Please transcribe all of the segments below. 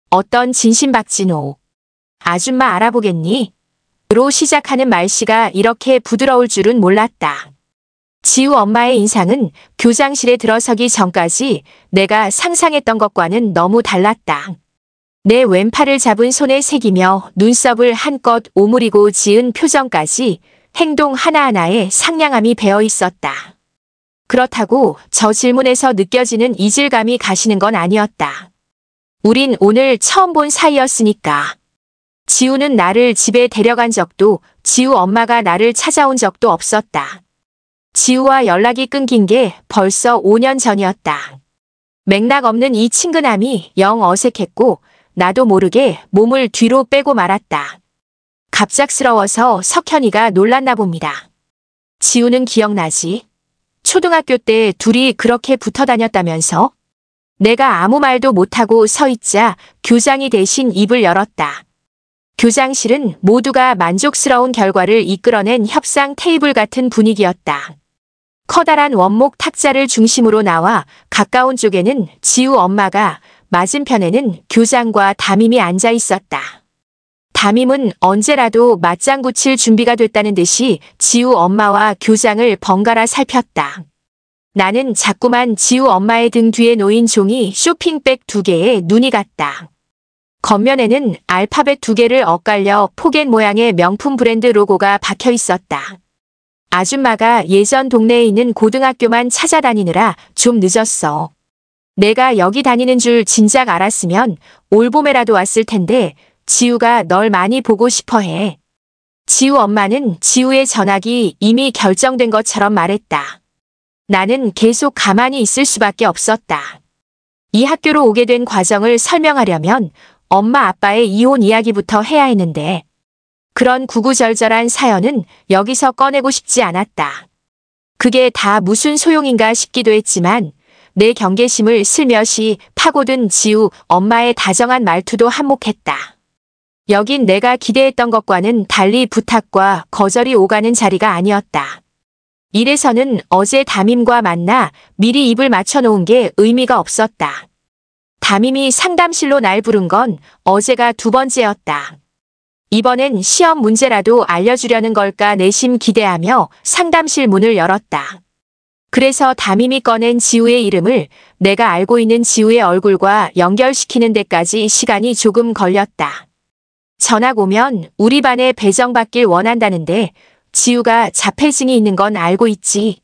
어떤 진심박진호. 아줌마 알아보겠니? 로 시작하는 말씨가 이렇게 부드러울 줄은 몰랐다. 지우 엄마의 인상은 교장실에 들어서기 전까지 내가 상상했던 것과는 너무 달랐다. 내 왼팔을 잡은 손에 새기며 눈썹을 한껏 오므리고 지은 표정까지 행동 하나하나에 상냥함이 배어 있었다. 그렇다고 저 질문에서 느껴지는 이질감이 가시는 건 아니었다. 우린 오늘 처음 본 사이였으니까. 지우는 나를 집에 데려간 적도 지우 엄마가 나를 찾아온 적도 없었다. 지우와 연락이 끊긴 게 벌써 5년 전이었다. 맥락 없는 이 친근함이 영 어색했고 나도 모르게 몸을 뒤로 빼고 말았다. 갑작스러워서 석현이가 놀랐나 봅니다. 지우는 기억나지? 초등학교 때 둘이 그렇게 붙어 다녔다면서? 내가 아무 말도 못하고 서 있자 교장이 대신 입을 열었다. 교장실은 모두가 만족스러운 결과를 이끌어낸 협상 테이블 같은 분위기였다. 커다란 원목 탁자를 중심으로 나와 가까운 쪽에는 지우 엄마가, 맞은편에는 교장과 담임이 앉아 있었다. 담임은 언제라도 맞장구 칠 준비가 됐다는 듯이 지우 엄마와 교장을 번갈아 살폈다. 나는 자꾸만 지우 엄마의 등 뒤에 놓인 종이 쇼핑백 2개에 눈이 갔다. 겉면에는 알파벳 2개를 엇갈려 포켓 모양의 명품 브랜드 로고가 박혀 있었다. 아줌마가 예전 동네에 있는 고등학교만 찾아다니느라 좀 늦었어. 내가 여기 다니는 줄 진작 알았으면 올봄에라도 왔을 텐데 지우가 널 많이 보고 싶어 해. 지우 엄마는 지우의 전학이 이미 결정된 것처럼 말했다. 나는 계속 가만히 있을 수밖에 없었다. 이 학교로 오게 된 과정을 설명하려면 엄마 아빠의 이혼 이야기부터 해야 했는데 그런 구구절절한 사연은 여기서 꺼내고 싶지 않았다. 그게 다 무슨 소용인가 싶기도 했지만 내 경계심을 슬며시 파고든 지우 엄마의 다정한 말투도 한몫했다. 여긴 내가 기대했던 것과는 달리 부탁과 거절이 오가는 자리가 아니었다. 이래서는 어제 담임과 만나 미리 입을 맞춰놓은 게 의미가 없었다. 담임이 상담실로 날 부른 건 어제가 2번째였다. 이번엔 시험 문제라도 알려주려는 걸까 내심 기대하며 상담실 문을 열었다. 그래서 담임이 꺼낸 지우의 이름을 내가 알고 있는 지우의 얼굴과 연결시키는 데까지 시간이 조금 걸렸다. 전학 오면 우리 반에 배정받길 원한다는데 지우가 자폐증이 있는 건 알고 있지.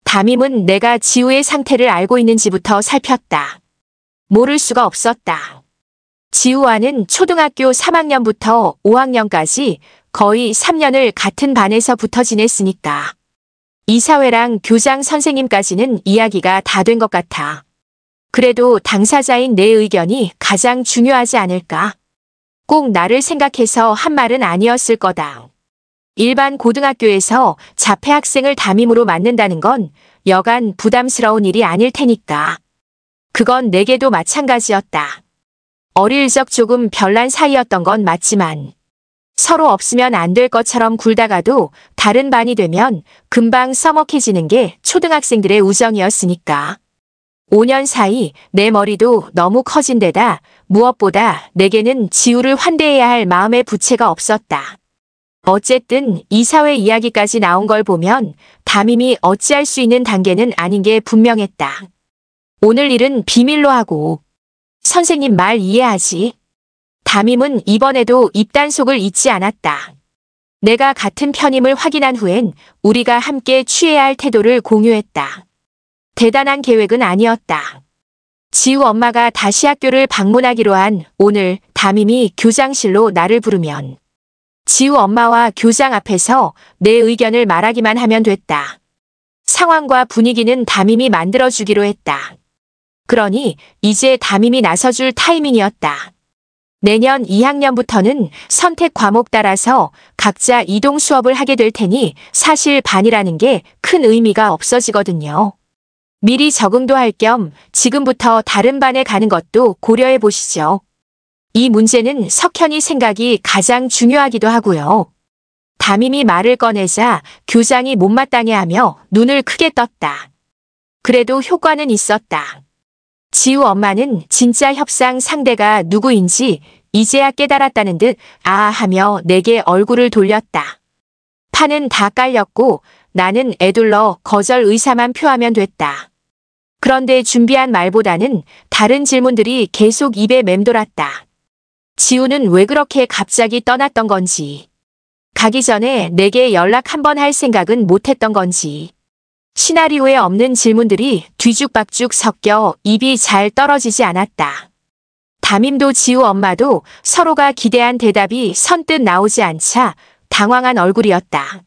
담임은 내가 지우의 상태를 알고 있는지부터 살폈다. 모를 수가 없었다. 지우와는 초등학교 3학년부터 5학년까지 거의 3년을 같은 반에서 붙어 지냈으니까. 이사회랑 교장 선생님까지는 이야기가 다 된 것 같아. 그래도 당사자인 내 의견이 가장 중요하지 않을까? 꼭 나를 생각해서 한 말은 아니었을 거다. 일반 고등학교에서 자폐 학생을 담임으로 맡는다는 건 여간 부담스러운 일이 아닐 테니까. 그건 내게도 마찬가지였다. 어릴 적 조금 별난 사이였던 건 맞지만 서로 없으면 안 될 것처럼 굴다가도 다른 반이 되면 금방 서먹해지는 게 초등학생들의 우정이었으니까. 5년 사이 내 머리도 너무 커진 데다 무엇보다 내게는 지우를 환대해야 할 마음의 부채가 없었다. 어쨌든 이사회 이야기까지 나온 걸 보면 담임이 어찌할 수 있는 단계는 아닌 게 분명했다. 오늘 일은 비밀로 하고 선생님 말 이해하지? 담임은 이번에도 입단속을 잊지 않았다. 내가 같은 편임을 확인한 후엔 우리가 함께 취해야 할 태도를 공유했다. 대단한 계획은 아니었다. 지우 엄마가 다시 학교를 방문하기로 한 오늘 담임이 교장실로 나를 부르면 지우 엄마와 교장 앞에서 내 의견을 말하기만 하면 됐다. 상황과 분위기는 담임이 만들어주기로 했다. 그러니 이제 담임이 나서줄 타이밍이었다. 내년 2학년부터는 선택 과목 따라서 각자 이동 수업을 하게 될 테니 사실 반이라는 게 큰 의미가 없어지거든요. 미리 적응도 할 겸 지금부터 다른 반에 가는 것도 고려해 보시죠. 이 문제는 석현이 생각이 가장 중요하기도 하고요. 담임이 말을 꺼내자 교장이 못마땅해하며 눈을 크게 떴다. 그래도 효과는 있었다. 지우 엄마는 진짜 협상 상대가 누구인지 이제야 깨달았다는 듯 아아 하며 내게 얼굴을 돌렸다. 판은 다 깔렸고 나는 애둘러 거절 의사만 표하면 됐다. 그런데 준비한 말보다는 다른 질문들이 계속 입에 맴돌았다. 지우는 왜 그렇게 갑자기 떠났던 건지, 가기 전에 내게 연락 한번 할 생각은 못했던 건지, 시나리오에 없는 질문들이 뒤죽박죽 섞여 입이 잘 떨어지지 않았다. 담임도 지우 엄마도 서로가 기대한 대답이 선뜻 나오지 않자 당황한 얼굴이었다.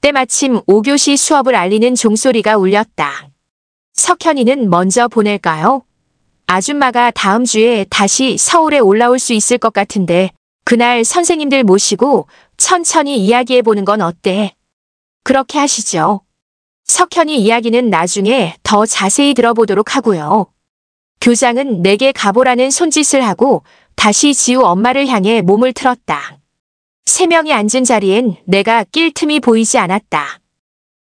때마침 5교시 수업을 알리는 종소리가 울렸다. 석현이는 먼저 보낼까요? 아줌마가 다음 주에 다시 서울에 올라올 수 있을 것 같은데 그날 선생님들 모시고 천천히 이야기해보는 건 어때? 그렇게 하시죠. 석현이 이야기는 나중에 더 자세히 들어보도록 하고요. 교장은 내게 가보라는 손짓을 하고 다시 지우 엄마를 향해 몸을 틀었다. 3명이 앉은 자리엔 내가 낄 틈이 보이지 않았다.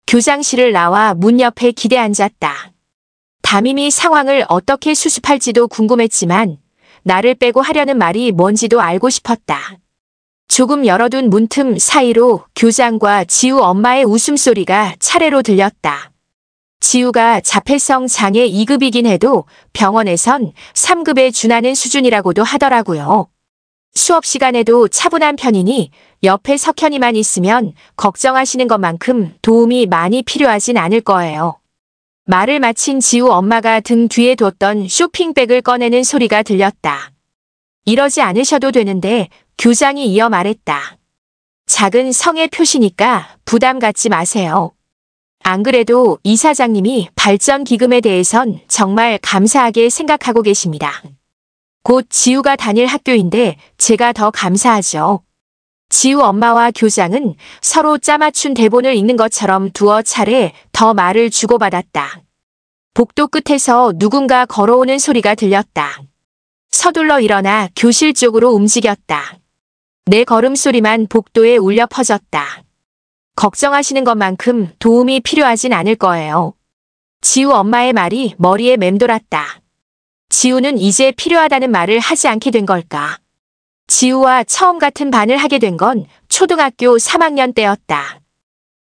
교장실을 나와 문 옆에 기대 앉았다. 담임이 상황을 어떻게 수습할지도 궁금했지만 나를 빼고 하려는 말이 뭔지도 알고 싶었다. 조금 열어둔 문틈 사이로 교장과 지우 엄마의 웃음소리가 차례로 들렸다. 지우가 자폐성 장애 2급이긴 해도 병원에선 3급에 준하는 수준이라고도 하더라고요. 수업 시간에도 차분한 편이니 옆에 석현이만 있으면 걱정하시는 것만큼 도움이 많이 필요하진 않을 거예요. 말을 마친 지우 엄마가 등 뒤에 뒀던 쇼핑백을 꺼내는 소리가 들렸다. 이러지 않으셔도 되는데 교장이 이어 말했다. 작은 성의 표시니까 부담 갖지 마세요. 안 그래도 이사장님이 발전기금에 대해선 정말 감사하게 생각하고 계십니다. 곧 지우가 다닐 학교인데 제가 더 감사하죠. 지우 엄마와 교장은 서로 짜맞춘 대본을 읽는 것처럼 두어 차례 더 말을 주고받았다. 복도 끝에서 누군가 걸어오는 소리가 들렸다. 서둘러 일어나 교실 쪽으로 움직였다. 내 걸음소리만 복도에 울려 퍼졌다. 걱정하시는 것만큼 도움이 필요하진 않을 거예요. 지우 엄마의 말이 머리에 맴돌았다. 지우는 이제 필요하다는 말을 하지 않게 된 걸까? 지우와 처음 같은 반을 하게 된 건 초등학교 3학년 때였다.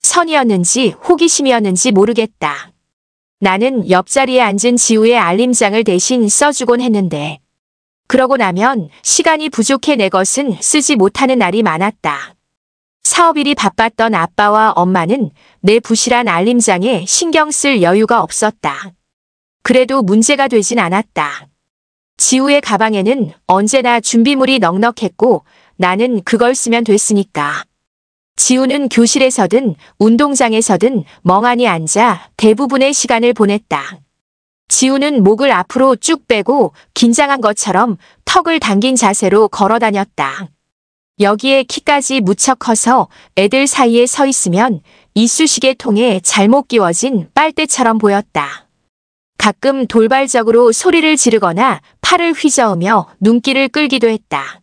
선이었는지 호기심이었는지 모르겠다. 나는 옆자리에 앉은 지우의 알림장을 대신 써주곤 했는데 그러고 나면 시간이 부족해 내 것은 쓰지 못하는 날이 많았다. 사업일이 바빴던 아빠와 엄마는 내 부실한 알림장에 신경 쓸 여유가 없었다. 그래도 문제가 되진 않았다. 지우의 가방에는 언제나 준비물이 넉넉했고 나는 그걸 쓰면 됐으니까. 지우는 교실에서든 운동장에서든 멍하니 앉아 대부분의 시간을 보냈다. 지우는 목을 앞으로 쭉 빼고 긴장한 것처럼 턱을 당긴 자세로 걸어 다녔다. 여기에 키까지 무척 커서 애들 사이에 서 있으면 이쑤시개 통에 잘못 끼워진 빨대처럼 보였다. 가끔 돌발적으로 소리를 지르거나 팔을 휘저으며 눈길을 끌기도 했다.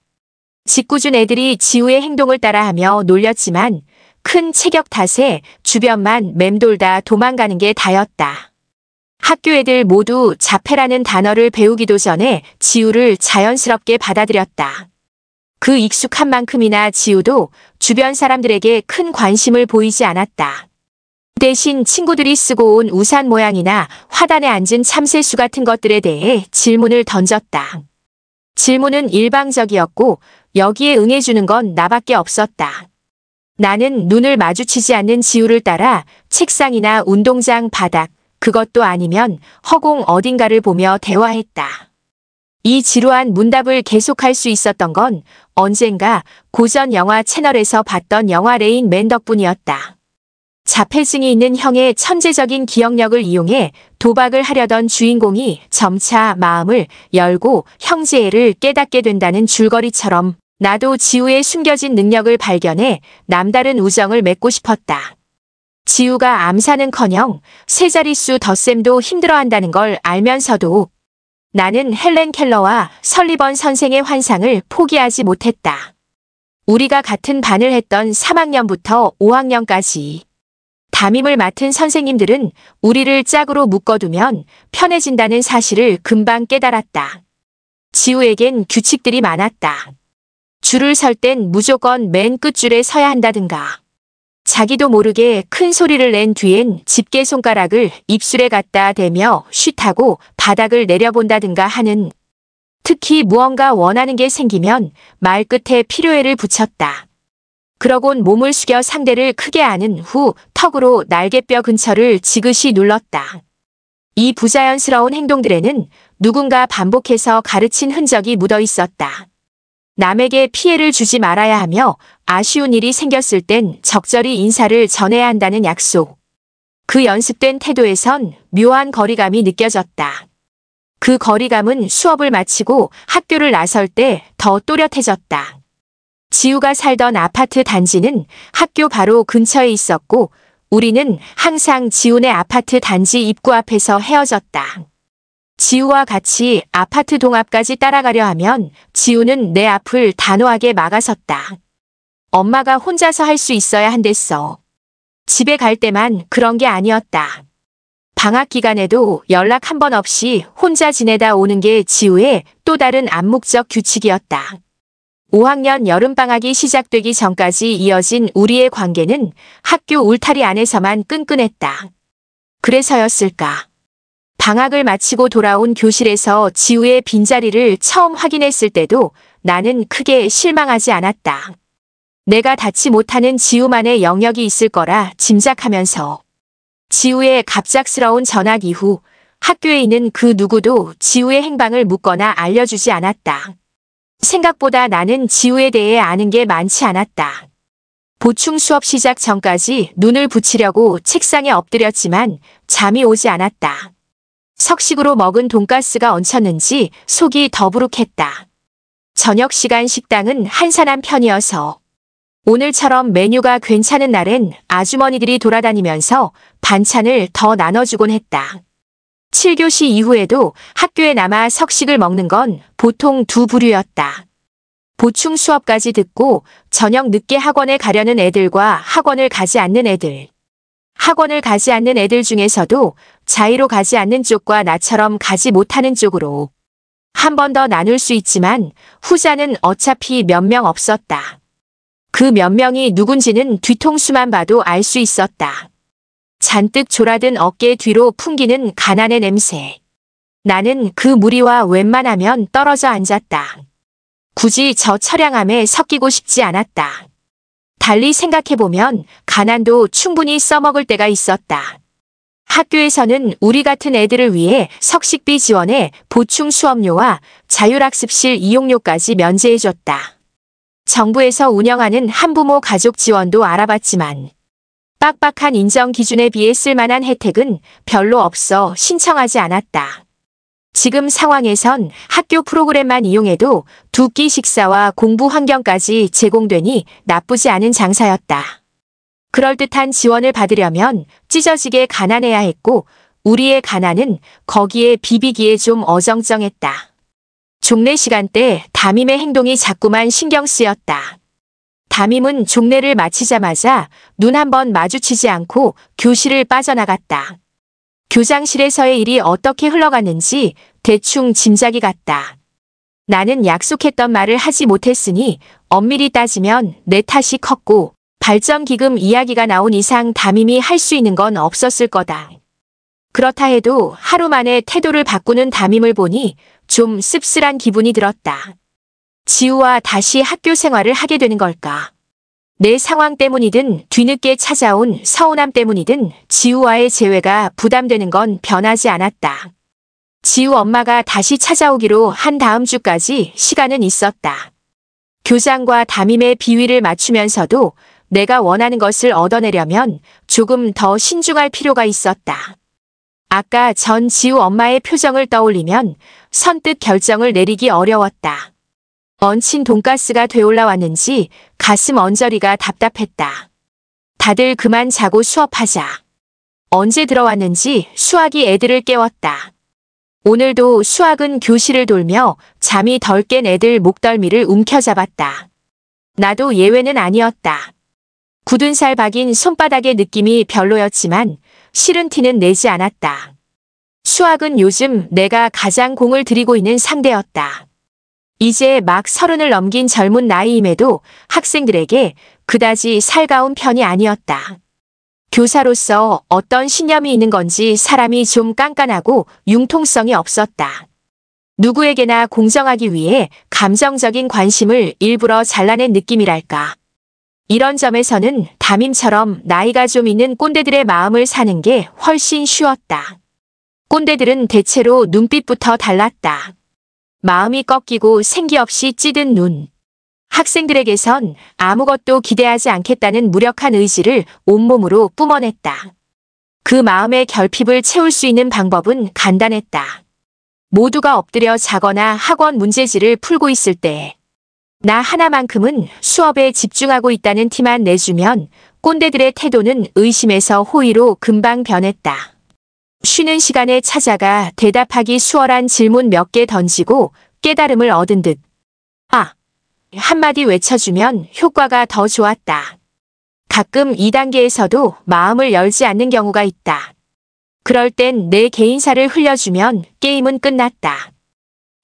짓궂은 애들이 지우의 행동을 따라하며 놀렸지만 큰 체격 탓에 주변만 맴돌다 도망가는 게 다였다. 학교 애들 모두 자폐라는 단어를 배우기도 전에 지우를 자연스럽게 받아들였다. 그 익숙한 만큼이나 지우도 주변 사람들에게 큰 관심을 보이지 않았다. 대신 친구들이 쓰고 온 우산 모양이나 화단에 앉은 참새수 같은 것들에 대해 질문을 던졌다. 질문은 일방적이었고 여기에 응해주는 건 나밖에 없었다. 나는 눈을 마주치지 않는 지우를 따라 책상이나 운동장 바닥, 그것도 아니면 허공 어딘가를 보며 대화했다. 이 지루한 문답을 계속할 수 있었던 건 언젠가 고전 영화 채널에서 봤던 영화 레인 맨 덕분이었다. 자폐증이 있는 형의 천재적인 기억력을 이용해 도박을 하려던 주인공이 점차 마음을 열고 형제애를 깨닫게 된다는 줄거리처럼 나도 지우의 숨겨진 능력을 발견해 남다른 우정을 맺고 싶었다. 지우가 암사는커녕 세 자릿수 덧셈도 힘들어한다는 걸 알면서도 나는 헬렌 켈러와 설리번 선생의 환상을 포기하지 못했다. 우리가 같은 반을 했던 3학년부터 5학년까지 담임을 맡은 선생님들은 우리를 짝으로 묶어두면 편해진다는 사실을 금방 깨달았다. 지우에겐 규칙들이 많았다. 줄을 설 땐 무조건 맨 끝줄에 서야 한다든가. 자기도 모르게 큰 소리를 낸 뒤엔 집게 손가락을 입술에 갖다 대며 쉿하고 바닥을 내려본다든가 하는. 특히 무언가 원하는 게 생기면 말끝에 필요해를 붙였다. 그러곤 몸을 숙여 상대를 크게 안은 후 턱으로 날개뼈 근처를 지그시 눌렀다. 이 부자연스러운 행동들에는 누군가 반복해서 가르친 흔적이 묻어 있었다. 남에게 피해를 주지 말아야 하며 아쉬운 일이 생겼을 땐 적절히 인사를 전해야 한다는 약속. 그 연습된 태도에선 묘한 거리감이 느껴졌다. 그 거리감은 수업을 마치고 학교를 나설 때 더 또렷해졌다. 지우가 살던 아파트 단지는 학교 바로 근처에 있었고 우리는 항상 지우네 아파트 단지 입구 앞에서 헤어졌다. 지우와 같이 아파트 동앞까지 따라가려 하면 지우는 내 앞을 단호하게 막아섰다. 엄마가 혼자서 할 수 있어야 한댔어. 집에 갈 때만 그런 게 아니었다. 방학 기간에도 연락 한 번 없이 혼자 지내다 오는 게 지우의 또 다른 암묵적 규칙이었다. 5학년 여름방학이 시작되기 전까지 이어진 우리의 관계는 학교 울타리 안에서만 끈끈했다. 그래서였을까? 방학을 마치고 돌아온 교실에서 지우의 빈자리를 처음 확인했을 때도 나는 크게 실망하지 않았다. 내가 닿지 못하는 지우만의 영역이 있을 거라 짐작하면서. 지우의 갑작스러운 전학 이후 학교에 있는 그 누구도 지우의 행방을 묻거나 알려주지 않았다. 생각보다 나는 지우에 대해 아는 게 많지 않았다. 보충 수업 시작 전까지 눈을 붙이려고 책상에 엎드렸지만 잠이 오지 않았다. 석식으로 먹은 돈가스가 얹혔는지 속이 더부룩했다. 저녁 시간 식당은 한산한 편이어서 오늘처럼 메뉴가 괜찮은 날엔 아주머니들이 돌아다니면서 반찬을 더 나눠주곤 했다. 7교시 이후에도 학교에 남아 석식을 먹는 건 보통 두 부류였다. 보충 수업까지 듣고 저녁 늦게 학원에 가려는 애들과 학원을 가지 않는 애들. 학원을 가지 않는 애들 중에서도 자의로 가지 않는 쪽과 나처럼 가지 못하는 쪽으로. 한 번 더 나눌 수 있지만 후자는 어차피 몇 명 없었다. 그 몇 명이 누군지는 뒤통수만 봐도 알 수 있었다. 잔뜩 졸아든 어깨 뒤로 풍기는 가난의 냄새. 나는 그 무리와 웬만하면 떨어져 앉았다. 굳이 저 처량함에 섞이고 싶지 않았다. 달리 생각해보면 가난도 충분히 써먹을 때가 있었다. 학교에서는 우리 같은 애들을 위해 석식비 지원에 보충 수업료와 자율학습실 이용료까지 면제해줬다. 정부에서 운영하는 한부모 가족 지원도 알아봤지만 빡빡한 인정 기준에 비해 쓸만한 혜택은 별로 없어 신청하지 않았다. 지금 상황에선 학교 프로그램만 이용해도 두 끼 식사와 공부 환경까지 제공되니 나쁘지 않은 장사였다. 그럴듯한 지원을 받으려면 찢어지게 가난해야 했고 우리의 가난은 거기에 비비기에 좀 어정쩡했다. 종례 시간 때 담임의 행동이 자꾸만 신경 쓰였다. 담임은 종례를 마치자마자 눈 한 번 마주치지 않고 교실을 빠져나갔다. 교장실에서의 일이 어떻게 흘러갔는지 대충 짐작이 갔다. 나는 약속했던 말을 하지 못했으니 엄밀히 따지면 내 탓이 컸고 발전기금 이야기가 나온 이상 담임이 할 수 있는 건 없었을 거다. 그렇다 해도 하루 만에 태도를 바꾸는 담임을 보니 좀 씁쓸한 기분이 들었다. 지우와 다시 학교 생활을 하게 되는 걸까? 내 상황 때문이든 뒤늦게 찾아온 서운함 때문이든 지우와의 재회가 부담되는 건 변하지 않았다. 지우 엄마가 다시 찾아오기로 한 다음 주까지 시간은 있었다. 교장과 담임의 비위를 맞추면서도 내가 원하는 것을 얻어내려면 조금 더 신중할 필요가 있었다. 아까 전 지우 엄마의 표정을 떠올리면 선뜻 결정을 내리기 어려웠다. 얹힌 돈가스가 되올라왔는지 가슴 언저리가 답답했다. 다들 그만 자고 수업하자. 언제 들어왔는지 수학이 애들을 깨웠다. 오늘도 수학은 교실을 돌며 잠이 덜 깬 애들 목덜미를 움켜잡았다. 나도 예외는 아니었다. 굳은 살 박인 손바닥의 느낌이 별로였지만 싫은 티는 내지 않았다. 수학은 요즘 내가 가장 공을 들이고 있는 상대였다. 이제 막 30을 넘긴 젊은 나이임에도 학생들에게 그다지 살가운 편이 아니었다. 교사로서 어떤 신념이 있는 건지 사람이 좀 깐깐하고 융통성이 없었다. 누구에게나 공정하기 위해 감정적인 관심을 일부러 잘라낸 느낌이랄까. 이런 점에서는 담임처럼 나이가 좀 있는 꼰대들의 마음을 사는 게 훨씬 쉬웠다. 꼰대들은 대체로 눈빛부터 달랐다. 마음이 꺾이고 생기 없이 찌든 눈. 학생들에게선 아무것도 기대하지 않겠다는 무력한 의지를 온몸으로 뿜어냈다. 그 마음의 결핍을 채울 수 있는 방법은 간단했다. 모두가 엎드려 자거나 학원 문제지를 풀고 있을 때 나 하나만큼은 수업에 집중하고 있다는 티만 내주면 꼰대들의 태도는 의심에서 호의로 금방 변했다. 쉬는 시간에 찾아가 대답하기 수월한 질문 몇 개 던지고 깨달음을 얻은 듯 한마디 외쳐주면 효과가 더 좋았다. 가끔 2단계에서도 마음을 열지 않는 경우가 있다. 그럴 땐 내 개인사를 흘려주면 게임은 끝났다.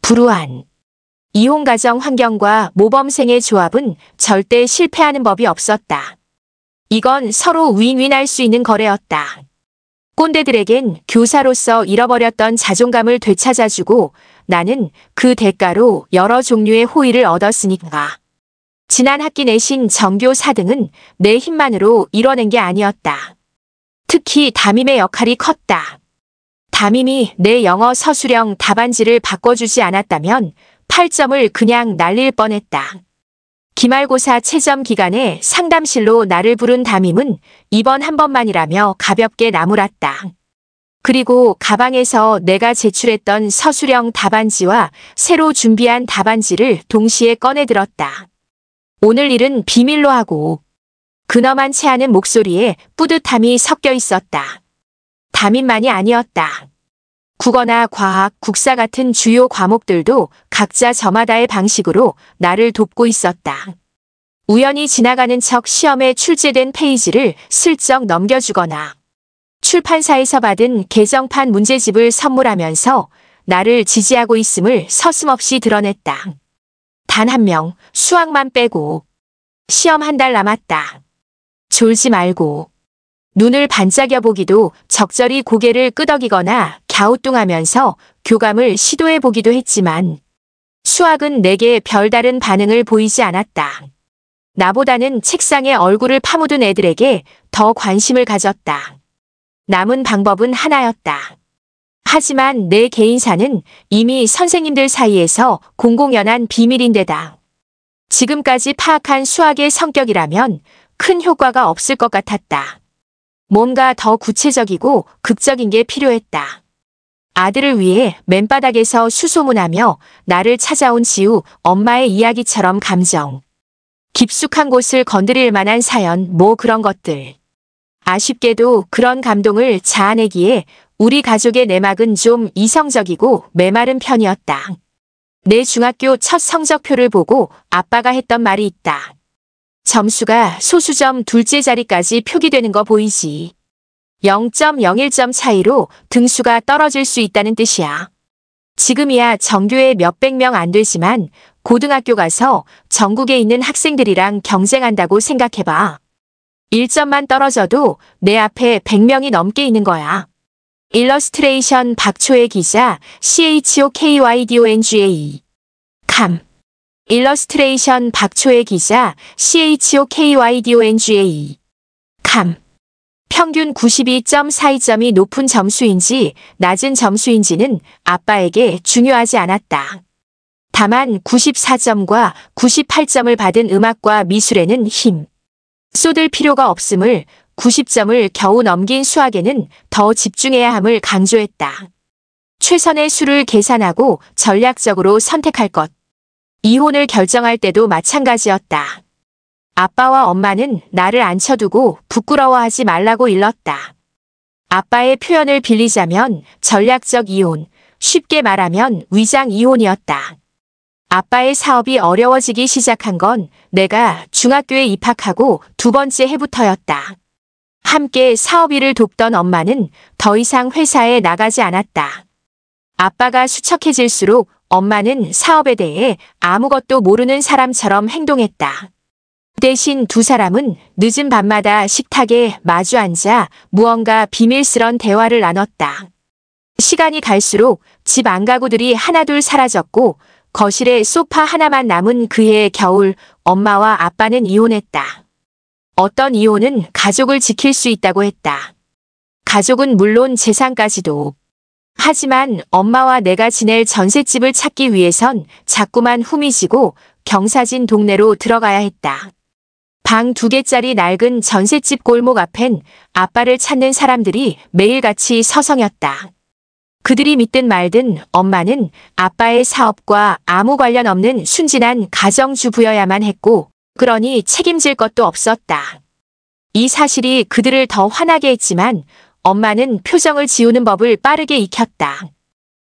불우한 이혼가정 환경과 모범생의 조합은 절대 실패하는 법이 없었다. 이건 서로 윈윈할 수 있는 거래였다. 꼰대들에겐 교사로서 잃어버렸던 자존감을 되찾아주고 나는 그 대가로 여러 종류의 호의를 얻었으니까. 지난 학기 내신 전교 4등은 내 힘만으로 이뤄낸 게 아니었다. 특히 담임의 역할이 컸다. 담임이 내 영어 서술형 답안지를 바꿔주지 않았다면 8점을 그냥 날릴 뻔했다. 기말고사 채점 기간에 상담실로 나를 부른 담임은 이번 한 번만이라며 가볍게 나무랐다. 그리고 가방에서 내가 제출했던 서술형 답안지와 새로 준비한 답안지를 동시에 꺼내 들었다. 오늘 일은 비밀로 하고. 근엄한 체하는 목소리에 뿌듯함이 섞여 있었다. 담임만이 아니었다. 국어나 과학, 국사 같은 주요 과목들도 각자 저마다의 방식으로 나를 돕고 있었다. 우연히 지나가는 척 시험에 출제된 페이지를 슬쩍 넘겨주거나 출판사에서 받은 개정판 문제집을 선물하면서 나를 지지하고 있음을 서슴없이 드러냈다. 단 한 명, 수학만 빼고. 시험 한 달 남았다. 졸지 말고. 눈을 반짝여보기도 적절히 고개를 끄덕이거나 갸우뚱하면서 교감을 시도해보기도 했지만 수학은 내게 별다른 반응을 보이지 않았다. 나보다는 책상에 얼굴을 파묻은 애들에게 더 관심을 가졌다. 남은 방법은 하나였다. 하지만 내 개인사는 이미 선생님들 사이에서 공공연한 비밀인데다. 지금까지 파악한 수학의 성격이라면 큰 효과가 없을 것 같았다. 뭔가 더 구체적이고 극적인 게 필요했다. 아들을 위해 맨바닥에서 수소문하며 나를 찾아온 지우 엄마의 이야기처럼 감정. 깊숙한 곳을 건드릴 만한 사연 뭐 그런 것들. 아쉽게도 그런 감동을 자아내기에 우리 가족의 내막은 좀 이성적이고 메마른 편이었다. 내 중학교 첫 성적표를 보고 아빠가 했던 말이 있다. 점수가 소수점 둘째 자리까지 표기되는 거 보이지. 0.01점 차이로 등수가 떨어질 수 있다는 뜻이야. 지금이야 전교에 몇백 명 안 되지만 고등학교 가서 전국에 있는 학생들이랑 경쟁한다고 생각해봐. 1점만 떨어져도 내 앞에 100명이 넘게 있는 거야. 일러스트레이션 박초의 기자 CHOKYDONGA 감 일러스트레이션 박초의 기자 CHOKYDONGA 감 평균 92.42점이 높은 점수인지 낮은 점수인지는 아빠에게 중요하지 않았다. 다만 94점과 98점을 받은 음악과 미술에는 힘 쏟을 필요가 없음을 90점을 겨우 넘긴 수학에는 더 집중해야 함을 강조했다. 최선의 수를 계산하고 전략적으로 선택할 것. 이혼을 결정할 때도 마찬가지였다. 아빠와 엄마는 나를 앉혀두고 부끄러워하지 말라고 일렀다. 아빠의 표현을 빌리자면 전략적 이혼, 쉽게 말하면 위장 이혼이었다. 아빠의 사업이 어려워지기 시작한 건 내가 중학교에 입학하고 두 번째 해부터였다. 함께 사업 일을 돕던 엄마는 더 이상 회사에 나가지 않았다. 아빠가 수척해질수록 엄마는 사업에 대해 아무것도 모르는 사람처럼 행동했다. 대신 두 사람은 늦은 밤마다 식탁에 마주 앉아 무언가 비밀스런 대화를 나눴다. 시간이 갈수록 집 안가구들이 하나둘 사라졌고 거실에 소파 하나만 남은 그해 겨울 엄마와 아빠는 이혼했다. 어떤 이혼은 가족을 지킬 수 있다고 했다. 가족은 물론 재산까지도. 하지만 엄마와 내가 지낼 전셋집을 찾기 위해선 자꾸만 후미지고 경사진 동네로 들어가야 했다. 방 2개짜리 낡은 전셋집 골목 앞엔 아빠를 찾는 사람들이 매일같이 서성였다. 그들이 믿든 말든 엄마는 아빠의 사업과 아무 관련 없는 순진한 가정주부여야만 했고 그러니 책임질 것도 없었다. 이 사실이 그들을 더 화나게 했지만 엄마는 표정을 지우는 법을 빠르게 익혔다.